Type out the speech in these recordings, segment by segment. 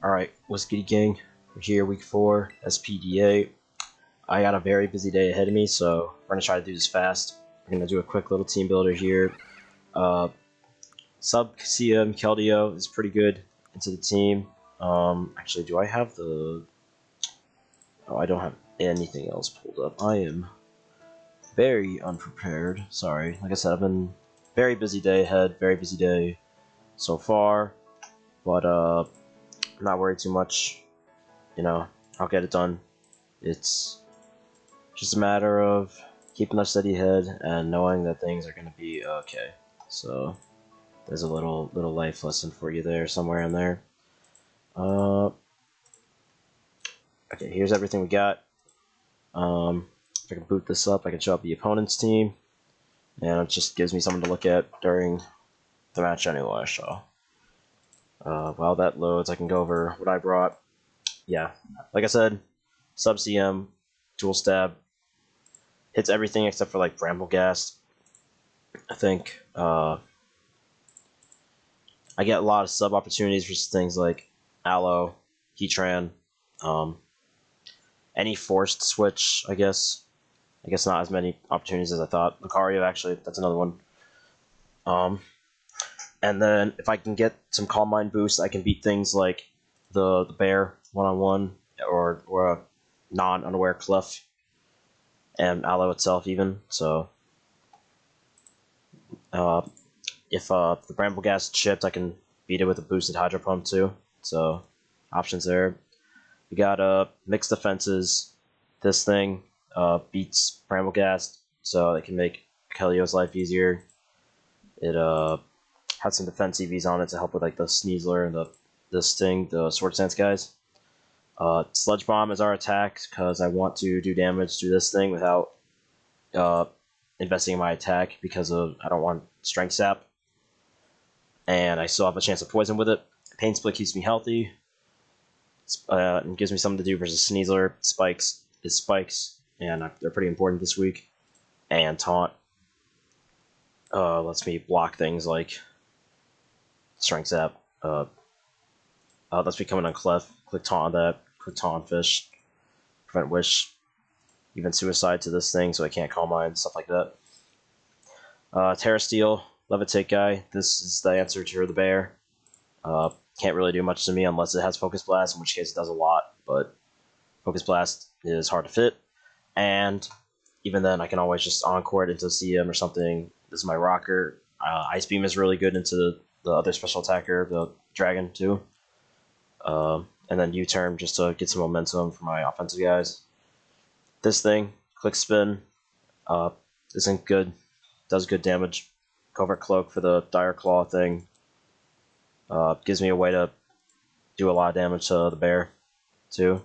Alright, what's good, gang? We're here, week 4, SPDA. I got a very busy day ahead of me, so we're gonna try to do this fast. We're gonna do a quick little team builder here. Sub CM Keldeo is pretty good into the team. Actually, do I have the... Oh, I don't have anything else pulled up. I am very unprepared. Sorry. Like I said, I've been very busy day ahead, very busy day so far. But, I'm not worried too much. You know, I'll get it done. It's just a matter of keeping a steady head and knowing that things are going to be okay. So, there's a little life lesson for you there, somewhere in there. Okay, here's everything we got. If I can boot this up, I can show up the opponent's team. And it just gives me something to look at during the match anyway, so... while that loads, I can go over what I brought. Yeah, like I said, sub CM, dual stab, hits everything except for like Bramble Gas. I think I get a lot of sub opportunities for things like Aloe, Heatran, any forced switch. I guess not as many opportunities as I thought. Lucario, actually, that's another one. And then if I can get some Calm Mind boost, I can beat things like the bear one-on-one or a non-unaware Clef and Aloe itself even. So if the Bramble Gas chipped, I can beat it with a boosted Hydro Pump too. So options there. We got mixed defenses. This thing beats Bramble Gas, so it can make Kelio's life easier. It had some defense EVs on it to help with like the Sneasler and this thing, the Sword Stance guys. Sludge Bomb is our attack because I want to do damage to this thing without investing in my attack because I don't want Strength Sap. And I still have a chance of poison with it. Pain Split keeps me healthy. And gives me something to do versus Sneasler. Spikes, and they're pretty important this week. And Taunt lets me block things like Strength Zap. Lets me coming on Clef. Click Taunt on that. Click Taunt on Fish. Prevent Wish. Even Suicide to this thing so I can't Calm Mind, stuff like that. Terra Steel, Levitate guy. This is the answer to the bear. Can't really do much to me unless it has Focus Blast, in which case it does a lot, but Focus Blast is hard to fit. And even then, I can always just Encore it into CM or something. This is my rocker. Ice Beam is really good into the other special attacker, the Dragon, too. And then U-Turn just to get some momentum for my offensive guys. This thing, Click Spin, isn't good. Does good damage. Covert Cloak for the Dire Claw thing. Gives me a way to do a lot of damage to the bear, too.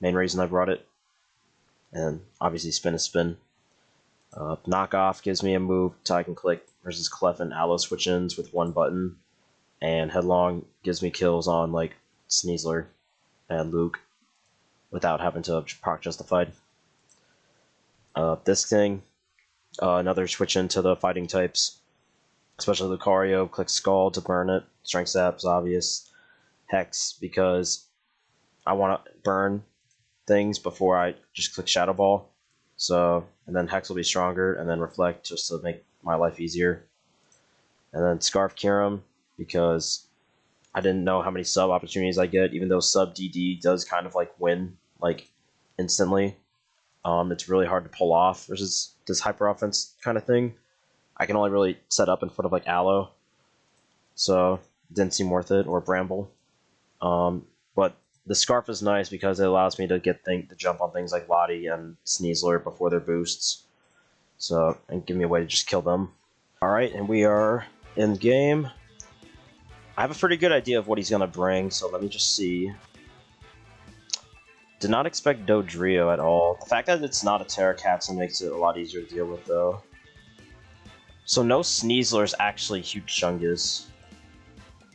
Main reason I brought it. And obviously Spin is Spin. Knockoff gives me a move so I can click versus Clef and Aloe switch-ins with one button. And Headlong gives me kills on like Sneasler and Luke without having to proc Justified. This thing, another switch into the fighting types, especially Lucario. Click Skull to burn it. Strength Sap is obvious. Hex because I want to burn things before I just click Shadow Ball. So, and then Hex will be stronger, and then Reflect just to make my life easier. And then Scarf Kyurem because I didn't know how many sub opportunities I get, even though sub DD does kind of like win like instantly. It's really hard to pull off versus this hyper offense kind of thing. I can only really set up in front of like Aloe, so it didn't seem worth it, or Bramble. But the Scarf is nice because it allows me to get to jump on things like Lottie and Sneasler before their boosts. So, and give me a way to just kill them. Alright, and we are in game. I have a pretty good idea of what he's going to bring, so let me just see. Did not expect Dodrio at all. The fact that it's not a Terracatsun makes it a lot easier to deal with, though. So no Sneasler is actually huge Chungus.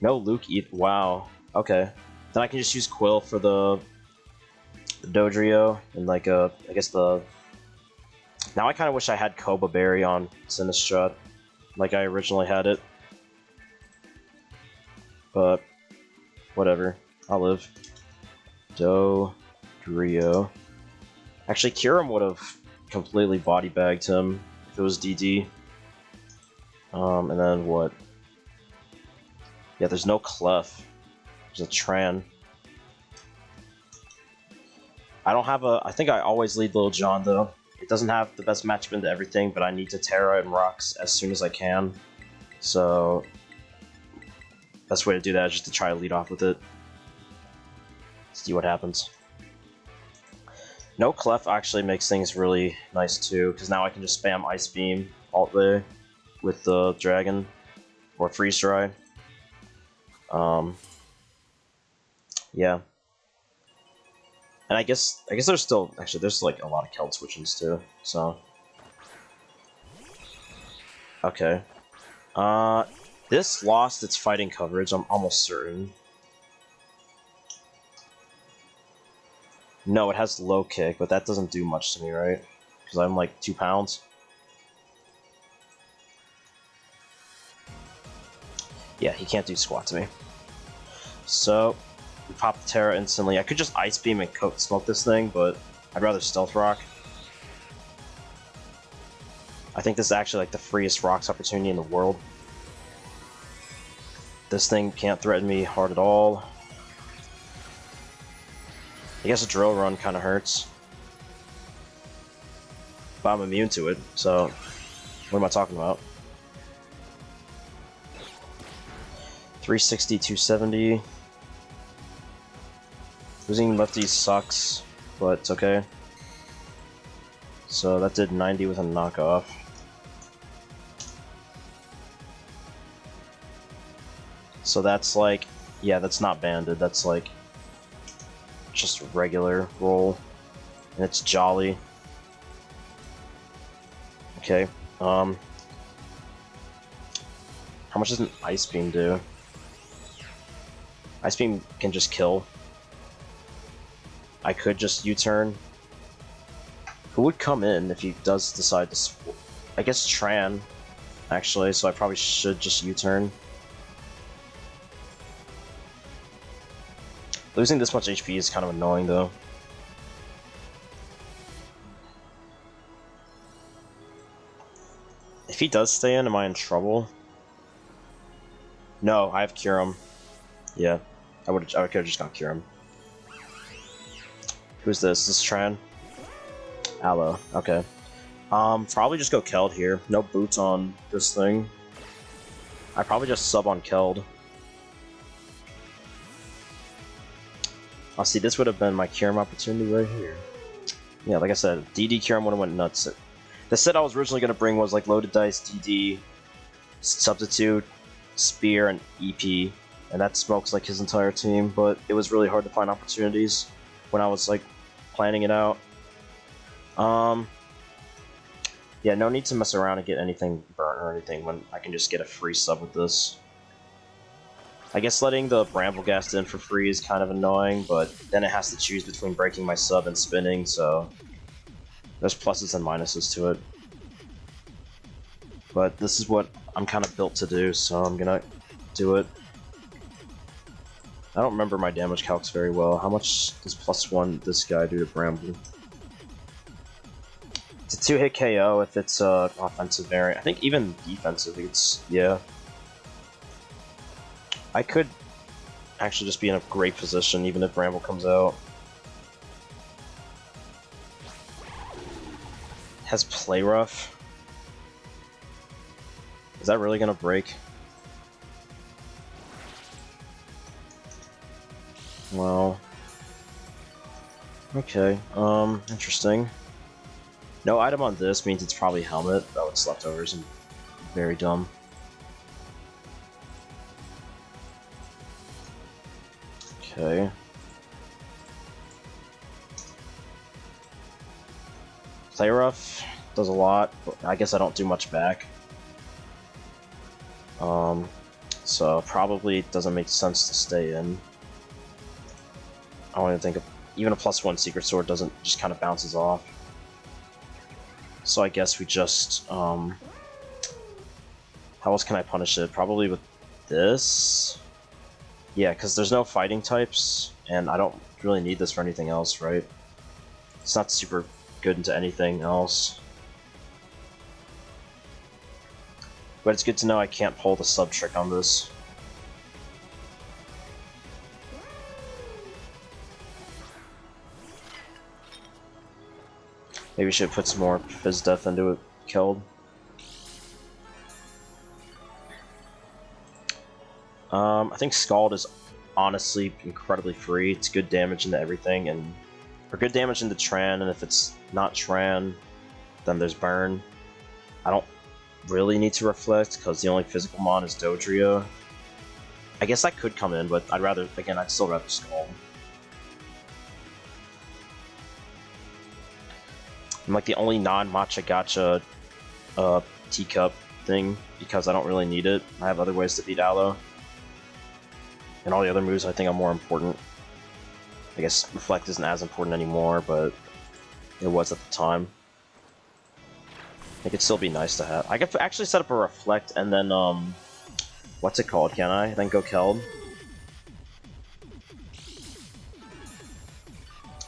No Luke either. Wow. Okay. Then I can just use Quill for the Dodrio and like I guess the. Now I kind of wish I had Koba Berry on SINISTCHA, like I originally had it. But whatever. I'll live. Rio. Actually, Kyurem would have completely body bagged him if it was DD. And then what? Yeah, there's no Clef. There's a Tran. I don't have a... I think I always lead Lil Jon, though. It doesn't have the best matchup into everything, but I need to Terra and Rocks as soon as I can. So... best way to do that is just to try to lead off with it. See what happens. No Clef actually makes things really nice, too, because now I can just spam Ice Beam all day with the Dragon. Or Freeze Dry. Yeah. And I guess there's still... actually, there's like a lot of Keld switchings too, so... okay. This lost its fighting coverage, I'm almost certain. No, it has low kick, but that doesn't do much to me, right? Because I'm like 2 pounds. Yeah, he can't do squat to me. So... we pop the Terra instantly. I could just Ice Beam and smoke this thing, but I'd rather Stealth Rock. I think this is actually like the freest Rocks opportunity in the world. This thing can't threaten me hard at all. I guess a Drill Run kind of hurts. But I'm immune to it, so what am I talking about? 360, 270. Losing lefties sucks, but it's okay. So that did 90 with a knockoff. So that's like, yeah, that's not banded, that's like just regular roll. And it's Jolly. Okay, how much does an Ice Beam do? Ice Beam can just kill. I could just U-turn. Who would come in if he does decide to... I guess Tran, actually, so I probably should just U-turn. Losing this much HP is kind of annoying, though. If he does stay in, am I in trouble? No, I have Kyurem. Yeah, I could have just gone Kyurem. Who's this? This is Tran? Aloe, okay. Probably just go Keld here. No boots on this thing. I probably just sub on Keld. See, this would have been my Kyurem opportunity right here. Yeah, like I said, DD Kyurem would have went nuts. The set I was originally going to bring was like Loaded Dice, DD, Substitute, Spear, and EP. And that smokes like his entire team, but it was really hard to find opportunities when I was like planning it out. Yeah, no need to mess around and get anything burnt or anything when I can just get a free sub with this. I guess letting the Bramblegast in for free is kind of annoying, but then it has to choose between breaking my sub and spinning, so there's pluses and minuses to it. But this is what I'm kind of built to do, so I'm gonna do it. I don't remember my damage calcs very well. How much does +1 this guy do to Bramble? It's a 2-hit KO if it's offensive variant. I think even defensive, it's... yeah. I could actually just be in a great position even if Bramble comes out. Has Play Rough. Is that really gonna break? Well... okay, interesting. No item on this means it's probably Helmet. Oh, it's leftovers and very dumb. Okay. Play Rough does a lot, but I guess I don't do much back. So probably doesn't make sense to stay in. I want to think of even a +1 Secret Sword doesn't just kind of bounces off. So I guess we just how else can I punish it? Probably with this. Yeah, because there's no fighting types, and I don't really need this for anything else, right? It's not super good into anything else. But it's good to know I can't pull the sub trick on this. Maybe we should put some more Fizz Death into it, killed. I think Scald is honestly incredibly free. It's good damage into everything, and or good damage into Tran, and if it's not Tran, then there's Burn. I don't really need to Reflect, because the only physical mon is Dodrio. I guess that could come in, but I'd rather, again, I'd still rather Scald. I'm like the only non-Matcha Gacha teacup thing, because I don't really need it. I have other ways to beat Aloe. And all the other moves I think are more important. I guess Reflect isn't as important anymore, but it was at the time. It could still be nice to have. I could actually set up a Reflect and then, what's it called, can I? Then go Keld?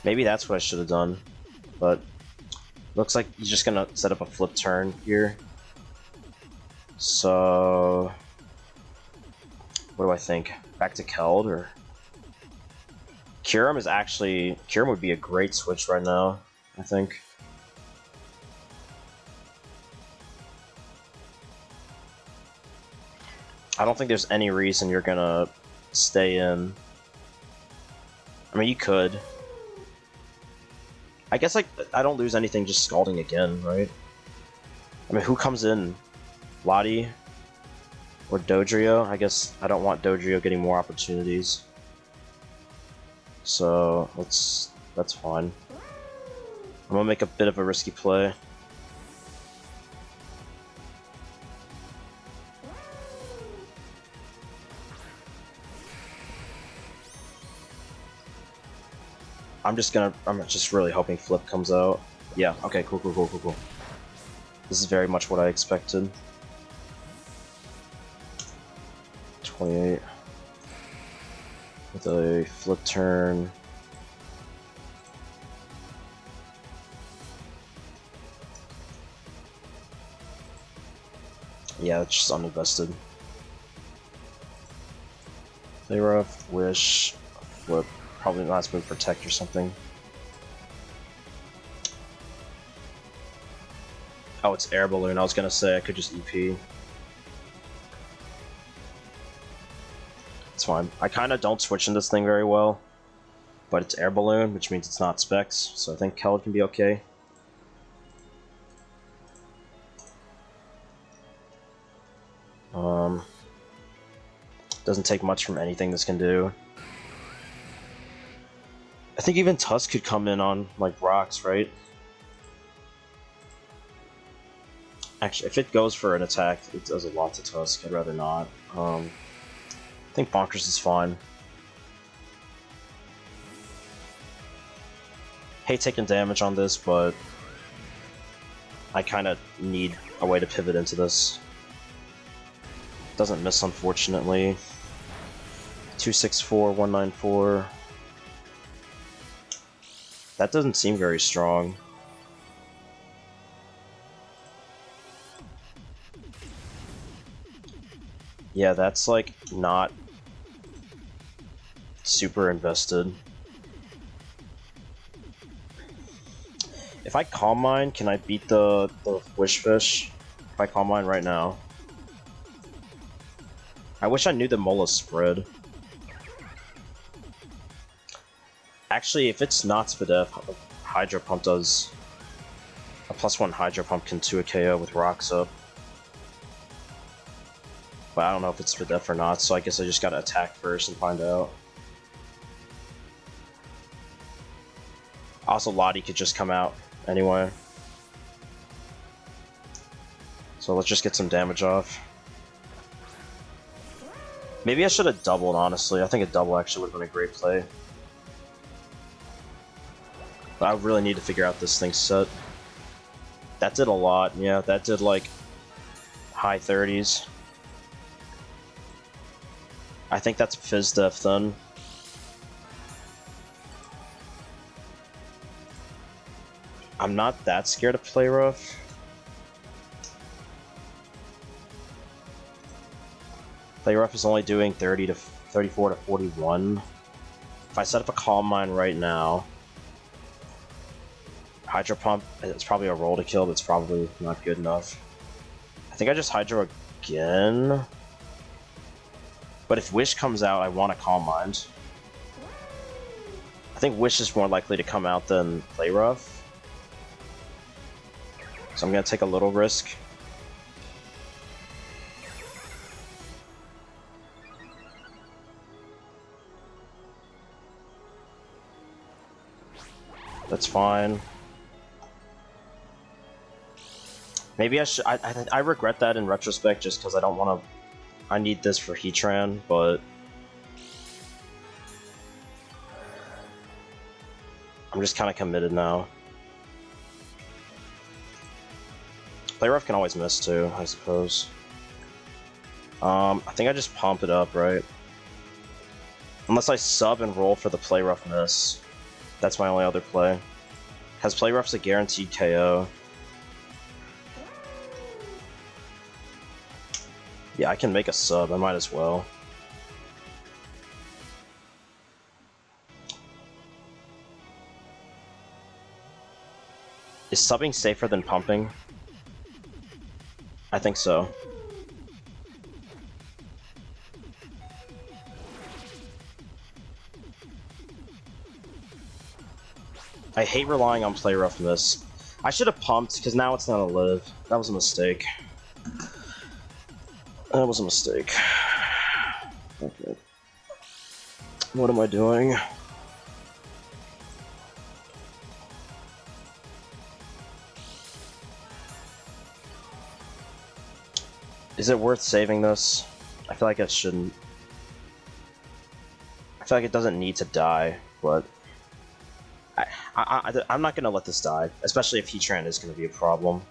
Maybe that's what I should have done, but looks like he's just gonna set up a flip turn here. So, what do I think? Back to Keld, or Kyurem is actually Kyurem would be a great switch right now, I think. I don't think there's any reason you're gonna stay in. I mean, you could. I guess, like, I don't lose anything just Scalding again, right? I mean, who comes in? Lottie? Or Dodrio? I guess I don't want Dodrio getting more opportunities. So, that's fine. I'm gonna make a bit of a risky play. I'm just really hoping Flip comes out. Yeah, okay, cool. This is very much what I expected. 28. With a flip turn. Yeah, it's just uninvested. Play rough, wish, flip. Probably last move protect or something. Oh, it's air balloon. I was gonna say I could just EP. It's fine. I kind of don't switch in this thing very well, but it's air balloon, which means it's not specs, so I think Keld can be okay. Doesn't take much from anything this can do. I think even Tusk could come in on, like, rocks, right? Actually, if it goes for an attack, it does a lot to Tusk. I'd rather not. I think Bonkers is fine. Hate taking damage on this, but I kind of need a way to pivot into this. Doesn't miss, unfortunately. 264, 194. That doesn't seem very strong. Yeah, that's like not super invested. If I Calm Mind, can I beat the Wish Fish? If I Calm Mind right now. I wish I knew the Mola spread. Actually, if it's not SPDA, Hydro Pump does a +1 Hydro Pump can 2 a KO with rocks up. But I don't know if it's SPDA or not, so I guess I just gotta attack first and find out. Also, Lottie could just come out anyway. So let's just get some damage off. Maybe I should have doubled, honestly. I think a double actually would have been a great play. But I really need to figure out this thing's set. That did a lot, yeah, that did like high 30s. I think that's Fizz Def then. I'm not that scared of Play Rough. Play Rough is only doing 34 to 41. If I set up a Calm Mind right now, Hydro Pump, it's probably a roll to kill, but it's probably not good enough. I think I just Hydro again. But if Wish comes out, I want a Calm Mind. I think Wish is more likely to come out than Play Rough. So I'm gonna take a little risk. That's fine. Maybe I should. I regret that in retrospect, just because I don't want to. I need this for Heatran, but I'm just kind of committed now. Play Rough can always miss too, I suppose. I think I just pump it up, right? Unless I sub and roll for the Play Rough miss. That's my only other play. Has Play Rough's a guaranteed KO. Yeah, I can make a sub, I might as well. Is subbing safer than pumping? I think so. I hate relying on Play Rough miss. I should have pumped, because now it's not a live. That was a mistake. That was a mistake. Okay. What am I doing? Is it worth saving this? I feel like it shouldn't. I feel like it doesn't need to die, but I'm not gonna let this die, especially if Heatran is gonna be a problem.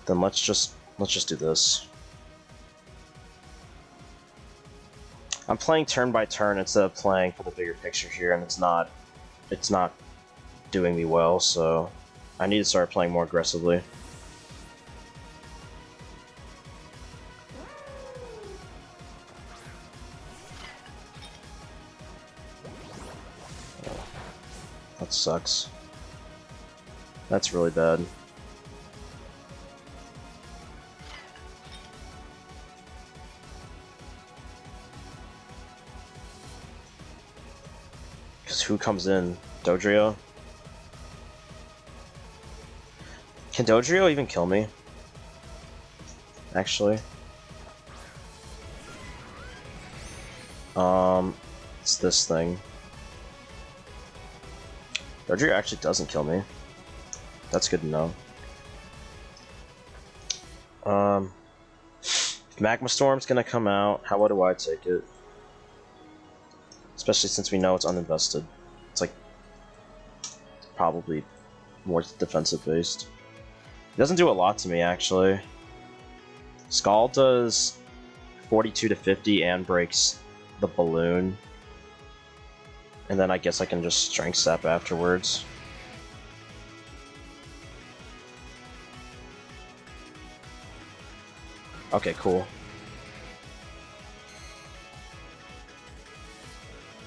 Then let's just do this. I'm playing turn by turn instead of playing for the bigger picture here, and it's not doing me well, so I need to start playing more aggressively. That sucks. That's really bad. Because who comes in? Dodrio? Can Dodrio even kill me? Actually. It's this thing. Dodrio actually doesn't kill me. That's good to know. If Magma Storm's gonna come out, how do I take it? Especially since we know it's uninvested. It's like probably more defensive based. It doesn't do a lot to me actually. Scald does 42 to 50 and breaks the balloon. And then I guess I can just Strength Sap afterwards. Okay, cool.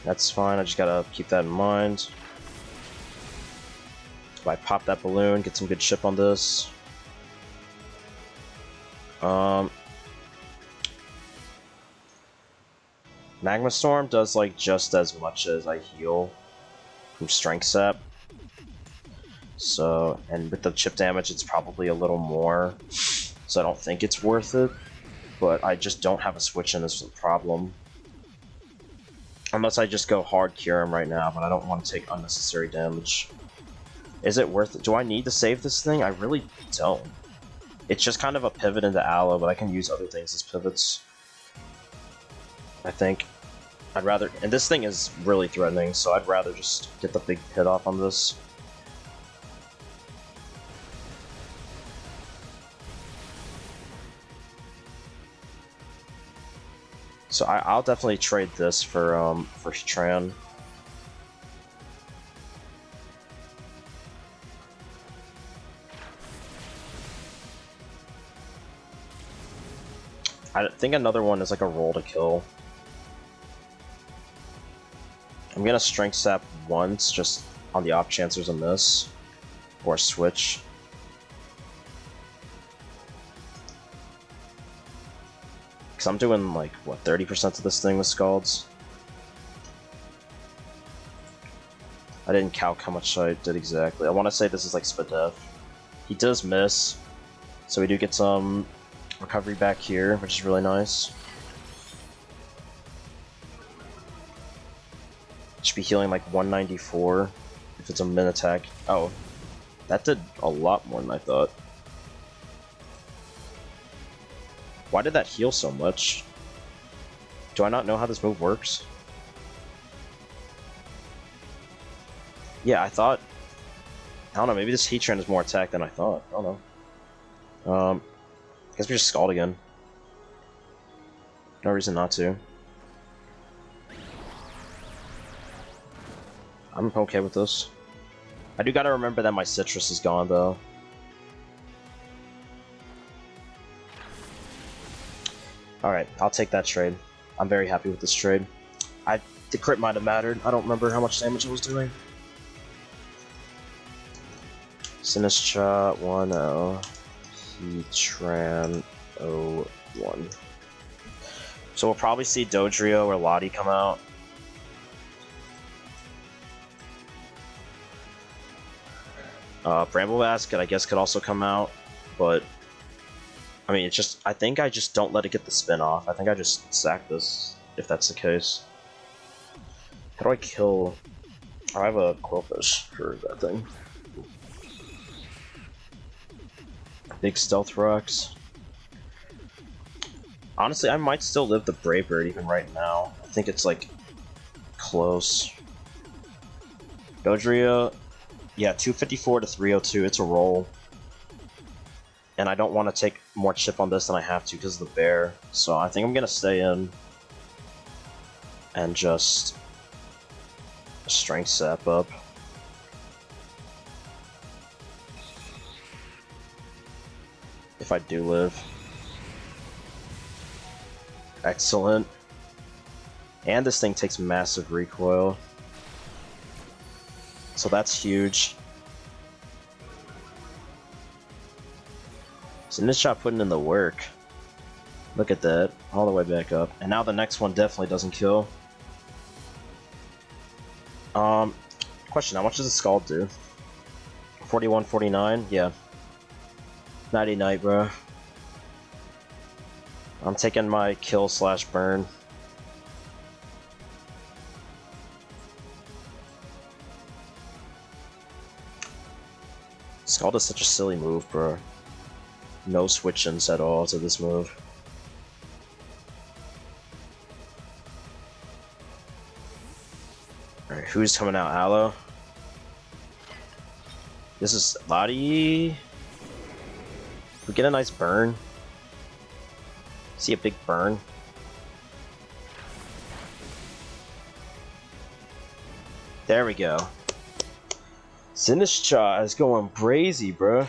That's fine, I just gotta keep that in mind. If I pop that balloon, get some good chip on this. Magma Storm does like just as much as I heal from Strength Sap. So, and with the chip damage, it's probably a little more. So I don't think it's worth it. But I just don't have a switch in, this is a problem. Unless I just go hard cure him right now, but I don't want to take unnecessary damage. Is it worth it? Do I need to save this thing? I really don't. It's just kind of a pivot into Aloe, but I can use other things as pivots. I think. I'd rather... And this thing is really threatening, so I'd rather just get the big hit off on this. So I'll definitely trade this for Tran. I think another one is like a roll to kill. I'm gonna Strength Sap once, just on the off chance there's a miss. Or switch. Because I'm doing like, what, 30% of this thing with Scalds? I didn't calc how much I did exactly. I want to say this is like SPDA. He does miss, so we do get some recovery back here, which is really nice. Should be healing like 194 if it's a min attack. Oh, that did a lot more than I thought. Why did that heal so much? Do I not know how this move works? Yeah, I thought... I don't know, maybe this Heatran is more attack than I thought. I don't know. I guess we just Scald again. No reason not to. I'm okay with this. I do gotta remember that my citrus is gone, though. Alright, I'll take that trade. I'm very happy with this trade. The crit might have mattered. I don't remember how much damage I was doing. SINISTCHA 1-0. Heatran 0-1. So we'll probably see Dodrio or Lottie come out. Bramble Basket, I guess, could also come out, but I mean, it's just, I think I just don't let it get the spin off. I think I just sack this, if that's the case. How do I kill? Oh, I have a Quillfish for that thing. Big Stealth Rocks. Honestly, I might still live the Brave Bird even right now. I think it's like close. Dodrio, yeah, 254 to 302. It's a roll. And I don't want to take more chip on this than I have to because of the bear. So I think I'm going to stay in and just Strength Sap up. If I do live. Excellent. And this thing takes massive recoil. So that's huge. SINISTCHA putting in the work. Look at that. All the way back up. And now the next one definitely doesn't kill. Question, how much does a Scald do? 41, 49? Yeah. Nighty night, bro. I'm taking my kill / burn. Scald is such a silly move, bro. No switch-ins at all to this move. Alright, who's coming out? Aloe? This is Lottie. We get a nice burn. See a big burn. There we go. SINISTCHA is going brazy, bro.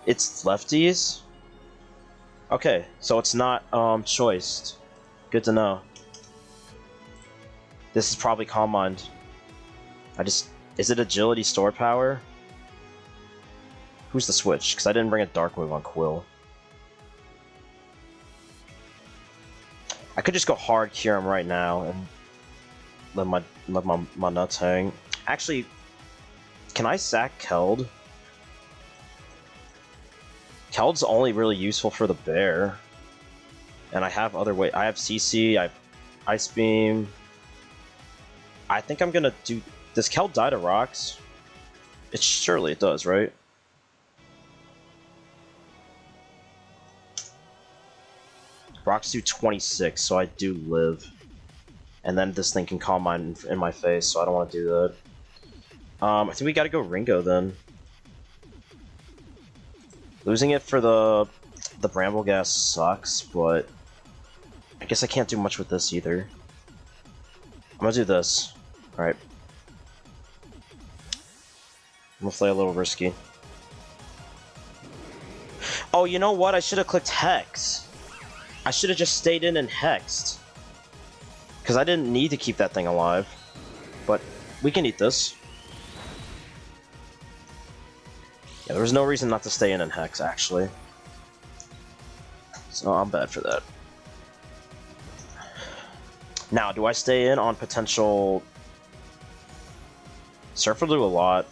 It's lefties? Okay, so it's not choiced. Good to know. This is probably Calm Mind. Is it Agility Store Power? Who's the switch? Because I didn't bring a Dark move on Quill. I could just go hard cure him right now and let my nuts hang. Actually, can I sack Keld? Keld's only really useful for the bear. And I have other way. I have CC, I have Ice Beam. I think I'm gonna do... Does Keld die to rocks? Surely it does, right? Rocks do 26, so I do live. And then this thing can Calm Mind in my face, so I don't want to do that. I think we gotta go Ringo then. Losing it for the Bramble Gas sucks, but I guess I can't do much with this either. I'm gonna do this. Alright. I'm gonna play a little risky. Oh, you know what? I should have clicked Hex. I should have just stayed in and hexed. Because I didn't need to keep that thing alive. But we can eat this. Yeah, there was no reason not to stay in and hex, actually. So I'm bad for that. Now, do I stay in on potential... Surf will do a lot.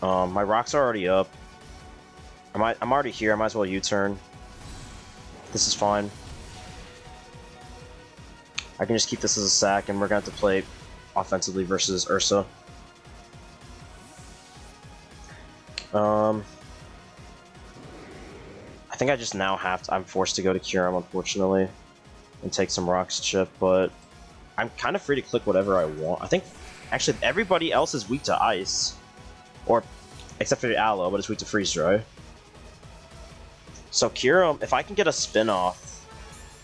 My rocks are already up. I'm already here, I might as well U-turn. This is fine. I can just keep this as a sack, and we're going to have to play offensively versus Ursa. I think I just now have to... I'm forced to go to Kyurem, unfortunately, and take some rocks chip, but I'm kind of free to click whatever I want. I think, actually, everybody else is weak to ice. Or, except for the Aloe, but it's weak to freeze dry. So Kyurem, if I can get a spin off,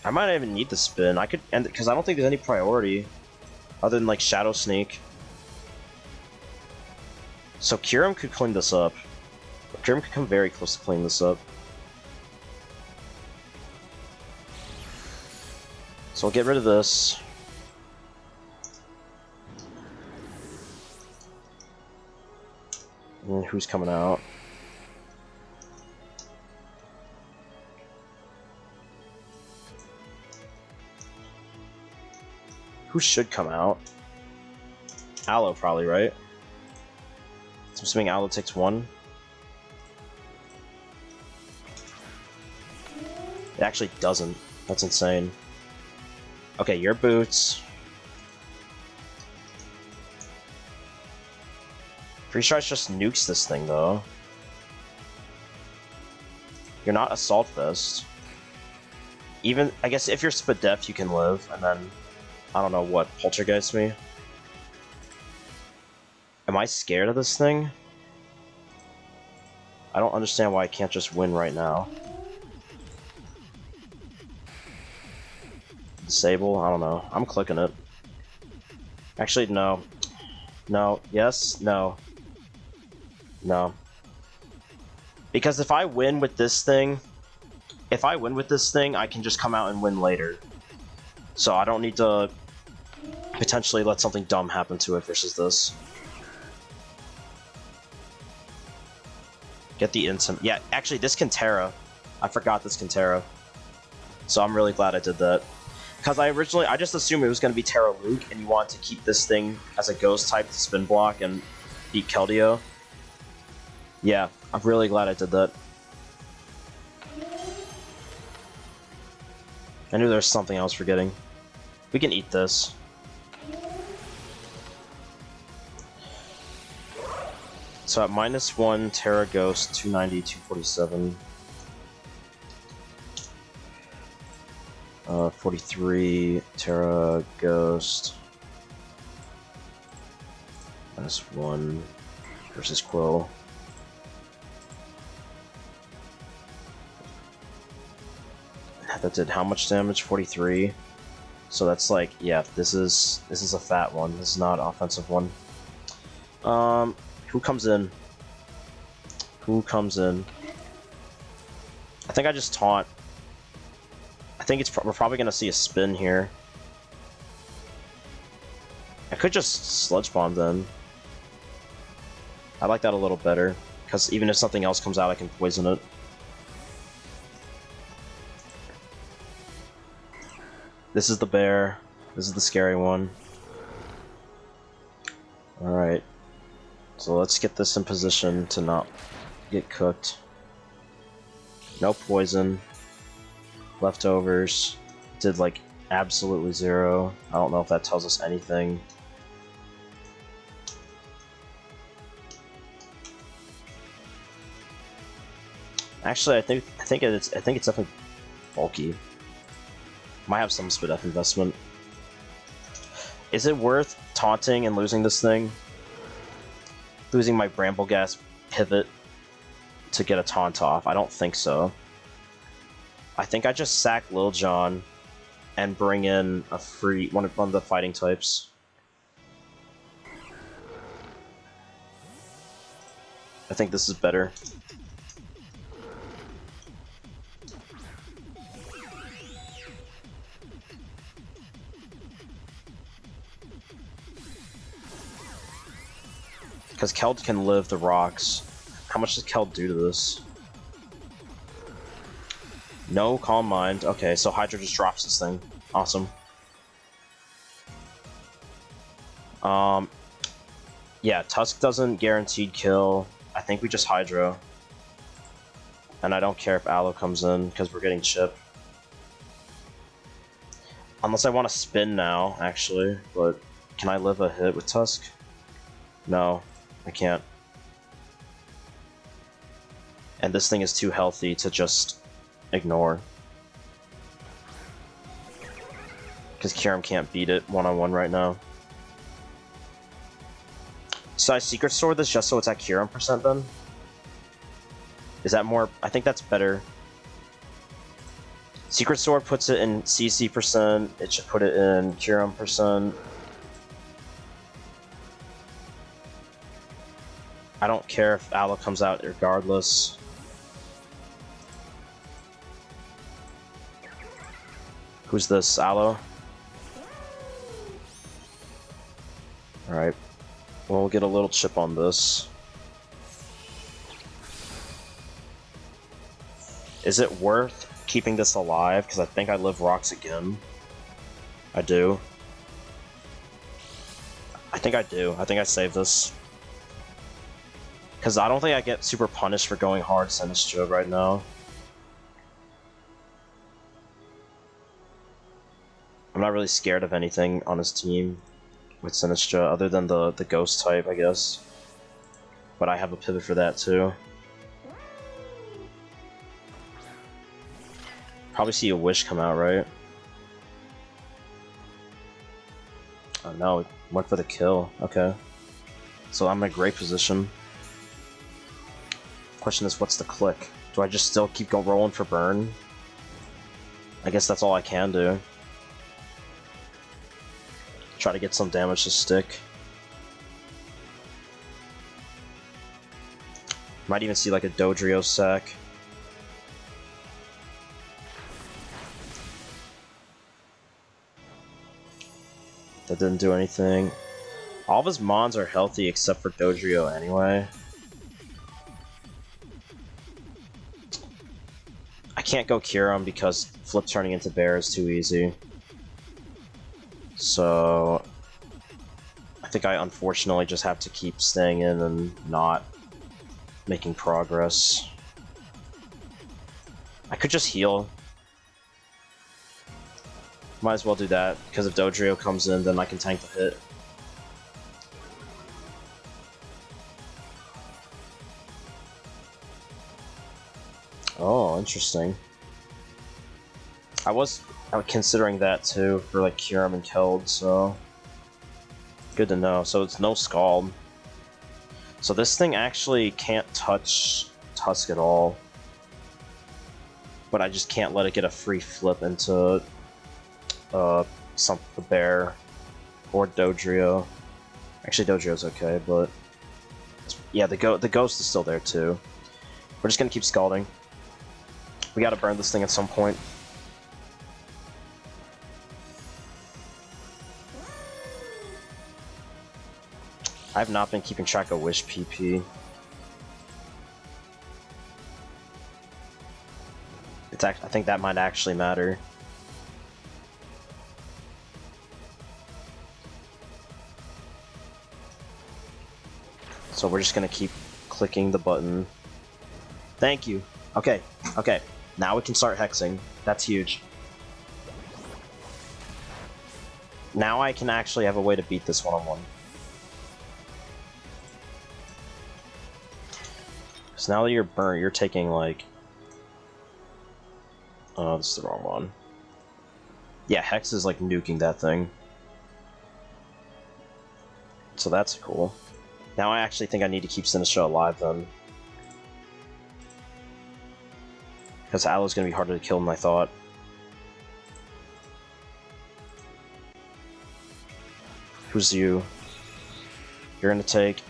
I might not even need the spin. I could end it, because I don't think there's any priority other than like Shadow Sneak. So Kyurem could clean this up. Kyurem could come very close to cleaning this up. So we'll get rid of this. And who's coming out? Who should come out? Aloe, probably, right? So I'm assuming Aloe takes one. It actually doesn't. That's insane. Okay, your boots. Freeze Strike just nukes this thing, though. You're not Assault Vest. Even, I guess if you're SPDA, you can live, and then... I don't know what, Poltergeist me? Am I scared of this thing? I don't understand why I can't just win right now. Disable? I don't know. I'm clicking it. Actually, no. No. Yes? No. No. Because if I win with this thing... I can just come out and win later. So I don't need to... potentially let something dumb happen to it versus this. Get the instant. Yeah, actually, this can Terra. I forgot this can Terra. So I'm really glad I did that. Because I just assumed it was going to be Terra Luke, and you want to keep this thing as a ghost type to spin block and beat Keldeo. Yeah, I'm really glad I did that. I knew there was something I was forgetting. We can eat this. So at -1, Terra Ghost, 290, 247. 43, Terra Ghost. -1 versus Quill. That did how much damage? 43. So that's like, yeah, this is a fat one. This is not an offensive one. Who comes in? Who comes in? I think I just taunt. I think we're probably gonna see a spin here. I could just Sludge Bomb then. I like that a little better, because even if something else comes out, I can poison it. This is the bear. This is the scary one. Alright. So let's get this in position to not get cooked. No poison. Leftovers. Did like absolutely 0. I don't know if that tells us anything. Actually, I think it's definitely bulky. Might have some SPDA investment. Is it worth taunting and losing this thing? Losing my Brambleghast pivot to get a taunt off? I don't think so. I think I just sack Lil Jon and bring in a free one of the fighting types. I think this is better. Because Keld can live the rocks. How much does Keld do to this? No Calm Mind. Okay, so Hydra just drops this thing. Awesome. Yeah, Tusk doesn't guaranteed kill. I think we just Hydra. And I don't care if Aloe comes in, because we're getting chip. Unless I want to spin now, actually. But can I live a hit with Tusk? No, I can't. And this thing is too healthy to just ignore. Because Kyurem can't beat it one-on-one right now. So I Secret Sword this just so it's at Kyurem % then? Is that more? I think that's better. Secret Sword puts it in CC %, it should put it in Kyurem %. I don't care if Aloe comes out regardless. Who's this? Aloe? Alright. Well, we'll get a little chip on this. Is it worth keeping this alive? Because I think I live rocks again. I do. I think I do. I think I save this. Because I don't think I get super punished for going hard SINISTCHA right now. I'm not really scared of anything on his team with SINISTCHA, other than the ghost type, I guess. But I have a pivot for that too. Probably see a Wish come out, right? Oh no, it went for the kill. Okay. So I'm in a great position. Question is, what's the click? Do I just still keep rolling for burn? I guess that's all I can do. Try to get some damage to stick. Might even see like a Dodrio sack. That didn't do anything. All of his mons are healthy except for Dodrio anyway. I can't go Kyurem because flip turning into bear is too easy. So I think I unfortunately just have to keep staying in and not making progress. I could just heal. Might as well do that, because if Dodrio comes in, then I can tank the hit. Oh, interesting. I was considering that too, for like Kyurem and Keld, so good to know. So it's no Scald. So this thing actually can't touch Tusk at all. But I just can't let it get a free flip into the bear or Dodrio. Actually, Dodrio's okay, but yeah, the ghost is still there too. We're just gonna keep scalding. We gotta burn this thing at some point. I have not been keeping track of Wish PP. I think that might actually matter. So we're just gonna keep clicking the button. Thank you. Okay, okay. Now we can start hexing. That's huge. Now I can actually have a way to beat this one-on-one. So now that you're burnt, you're taking like... Oh, this is the wrong one. Yeah, Hex is like nuking that thing. So that's cool. Now I actually think I need to keep SINISTCHA alive then. Because Aloe's going to be harder to kill than I thought. Who's you? You're gonna take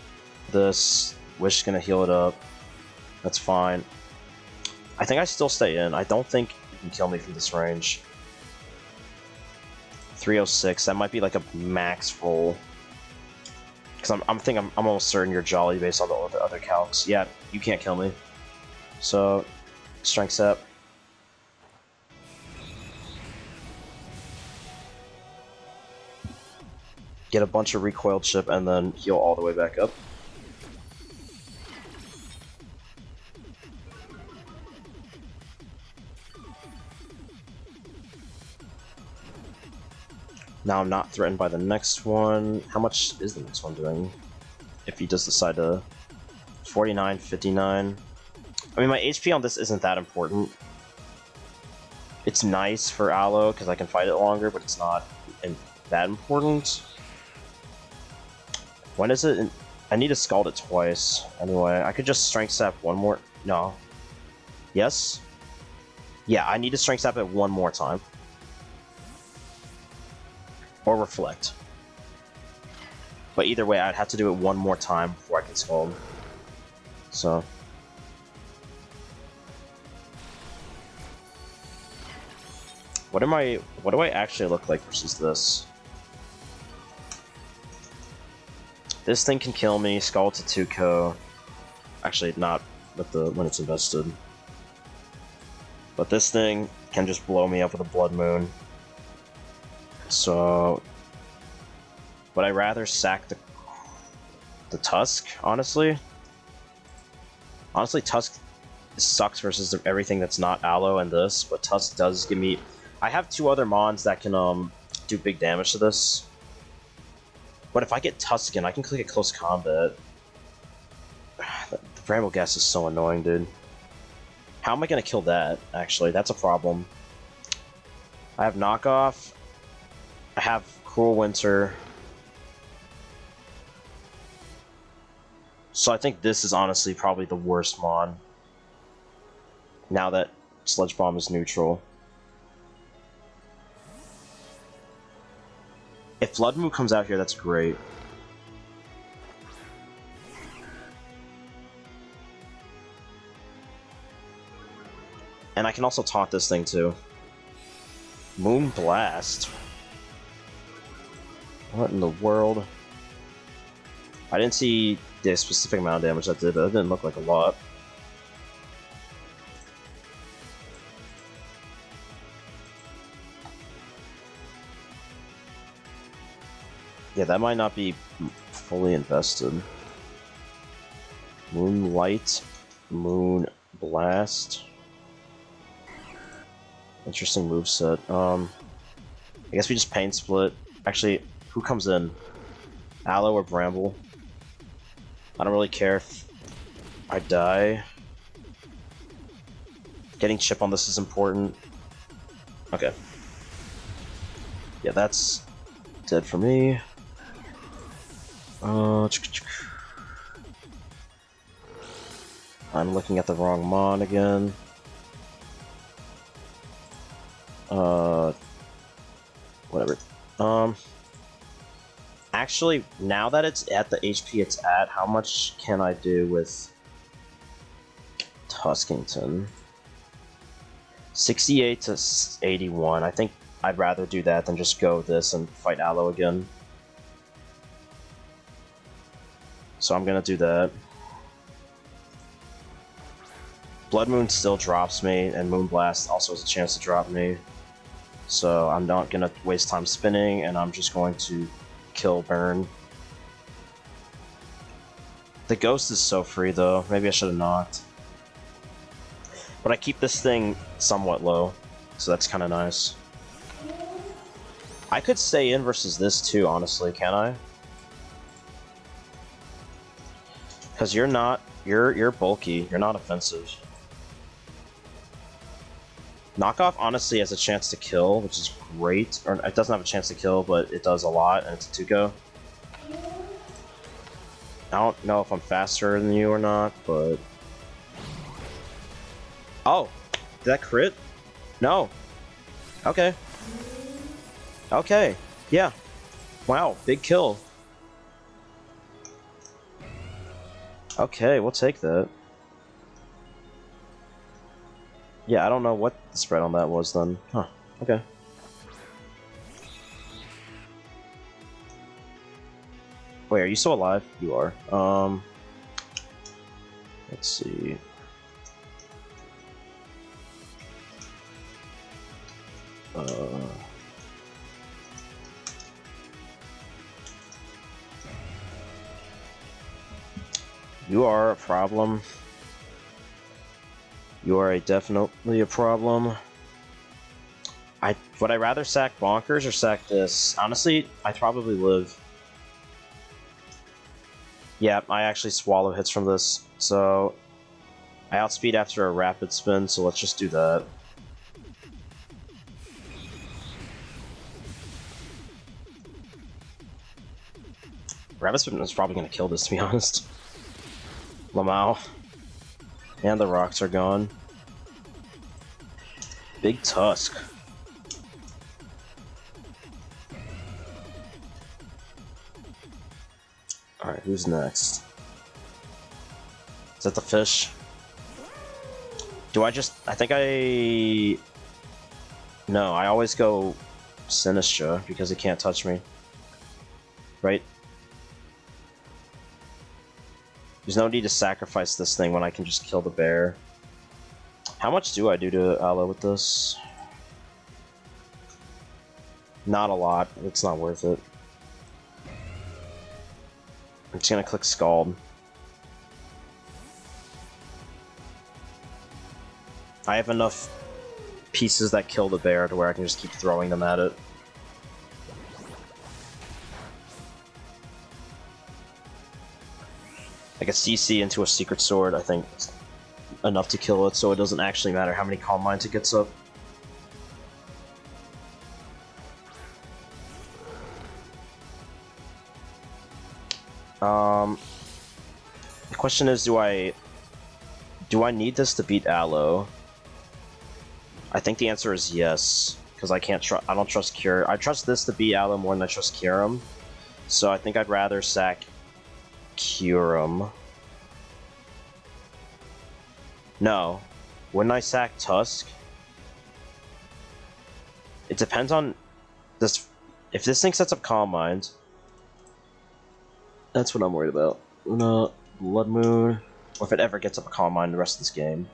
this. Wish is gonna heal it up. That's fine. I think I still stay in. I don't think you can kill me from this range. 306. That might be like a max roll. Because I'm almost certain you're jolly based on the other calcs. Yeah, you can't kill me. So, strength set. Get a bunch of recoil chip and then heal all the way back up. Now I'm not threatened by the next one. How much is the next one doing? If he does decide to... 49, 59. I mean, my HP on this isn't that important. It's nice for Aloe, because I can fight it longer, but it's not that important. When is it? I need to scald it twice. Anyway, I could just strength sap one more... No. Yes? Yeah, I need to strength sap it one more time. Or reflect. But either way, I'd have to do it one more time before I can scald. So. What do I actually look like versus this? This thing can kill me, scald to 2-ko. Actually, not with when it's invested. But this thing can just blow me up with a Blood Moon. So, would I rather sack the Tusk, honestly? Honestly, Tusk sucks versus everything that's not Aloe and this, but Tusk does give me... I have 2 other mons that can do big damage to this. But if I get Tusken, I can click at close combat. The Bramble Gas is so annoying, dude. How am I gonna kill that, actually? That's a problem. I have Knockoff. I have Cruel Winter. So I think this is honestly probably the worst mon. Now that Sludge Bomb is neutral. If Blood Moon comes out here, that's great. And I can also taunt this thing too. Moon Blast. What in the world? I didn't see the specific amount of damage that did, but it didn't look like a lot. Yeah, that might not be fully invested. Moonlight, Moon Blast. Interesting moveset. I guess we just Pain Split. Actually, who comes in? Aloe or Bramble? I don't really care if I die. Getting chip on this is important. Okay. Yeah, that's dead for me. I'm looking at the wrong mon again. Whatever. Actually, now that it's at the HP it's at, how much can I do with Tuskington? 68 to 81. I think I'd rather do that than just go this and fight Aloe again. So I'm gonna do that. Blood Moon still drops me, and Moon Blast also has a chance to drop me. So I'm not gonna waste time spinning, and I'm just going to kill Burn. The Ghost is so free though, maybe I should have knocked. But I keep this thing somewhat low, so that's kind of nice. I could stay in versus this too, honestly, can I? Because you're not, you're bulky, you're not offensive. Knockoff honestly has a chance to kill, which is great. Or it doesn't have a chance to kill, but it does a lot, and it's a 2-go. I don't know if I'm faster than you or not, but... Oh! Did that crit? No. Okay. Okay. Yeah. Wow, big kill. Okay, we'll take that. Yeah, I don't know what the spread on that was then. Huh, okay. Wait, are you still alive? You are. Let's see. You are a problem. You are definitely a problem. Would I rather sack Bonkers or sack this? Honestly, I'd probably live. Yeah, I actually swallow hits from this, so I outspeed after a rapid spin, so let's just do that. Rapid spin is probably going to kill this, to be honest. Lamau. And the rocks are gone. Big Tusk. Alright, who's next? Is that the fish? Do I just... I think I... No, I always go SINISTCHA because it can't touch me. Right? There's no need to sacrifice this thing when I can just kill the bear. How much do I do to Aloe with this? Not a lot. It's not worth it. I'm just gonna click Scald. I have enough pieces that kill the bear to where I can just keep throwing them at it. Like a CC into a Secret Sword, I think, is enough to kill it, so it doesn't actually matter how many Calm Minds it gets up. The question is, do I need this to beat Aloe? I think the answer is yes, because I don't trust Cure. I trust this to beat Aloe more than I trust Kyurem, so I think I'd rather sack Kyurem. No. Wouldn't I sack Tusk? It depends on this. If this thing sets up Calm Mind, that's what I'm worried about. Blood Moon, or if it ever gets up a Calm Mind the rest of this game.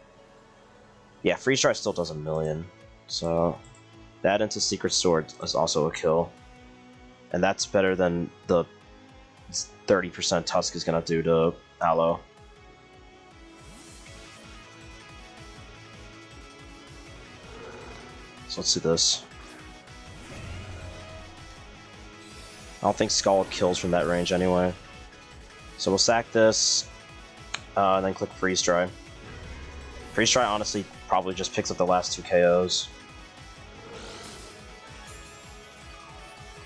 Yeah, Freeze Dry still does 1,000,000, so that into Secret Sword is also a kill. And that's better than the 30% Tusk is gonna do to Aloe. So let's do this. I don't think Scald kills from that range anyway. So we'll sack this, and then click Freeze Dry. Freeze Dry honestly probably just picks up the last 2 KOs.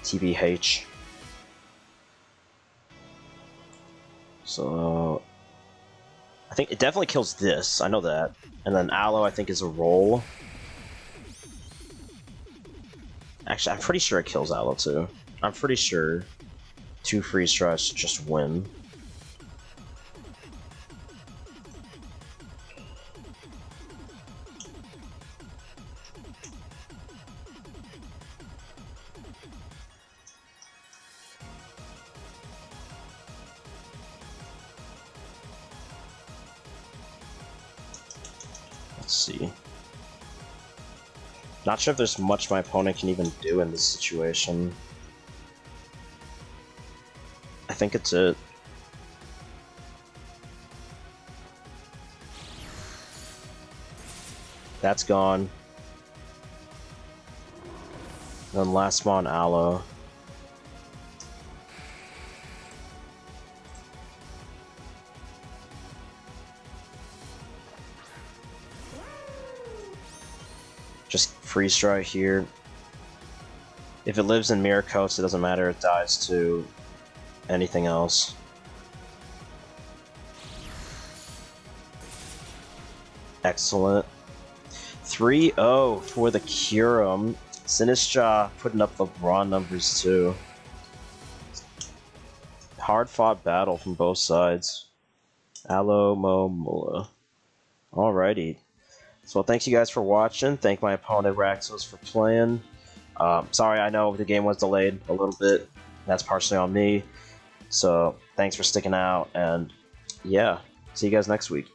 TBH. So I think it definitely kills this, I know that. And then Aloe I think is a roll. Actually, I'm pretty sure it kills Aloe too. I'm pretty sure 2 Freeze Dries just win. Let's see. Not sure if there's much my opponent can even do in this situation. I think it's it. That's gone. Then last spawn Aloe. Just Freeze Dry here. If it lives in Mirror Coast, it doesn't matter, it dies to anything else. Excellent. 3-0 for the Kyurem. SINISTCHA putting up the raw numbers too. hard-fought battle from both sides. Aloe Mo Mula. Alrighty. So thanks you guys for watching. Thank my opponent Raxos for playing. Sorry, I know the game was delayed a little bit. That's partially on me. So thanks for sticking out, and yeah, see you guys next week.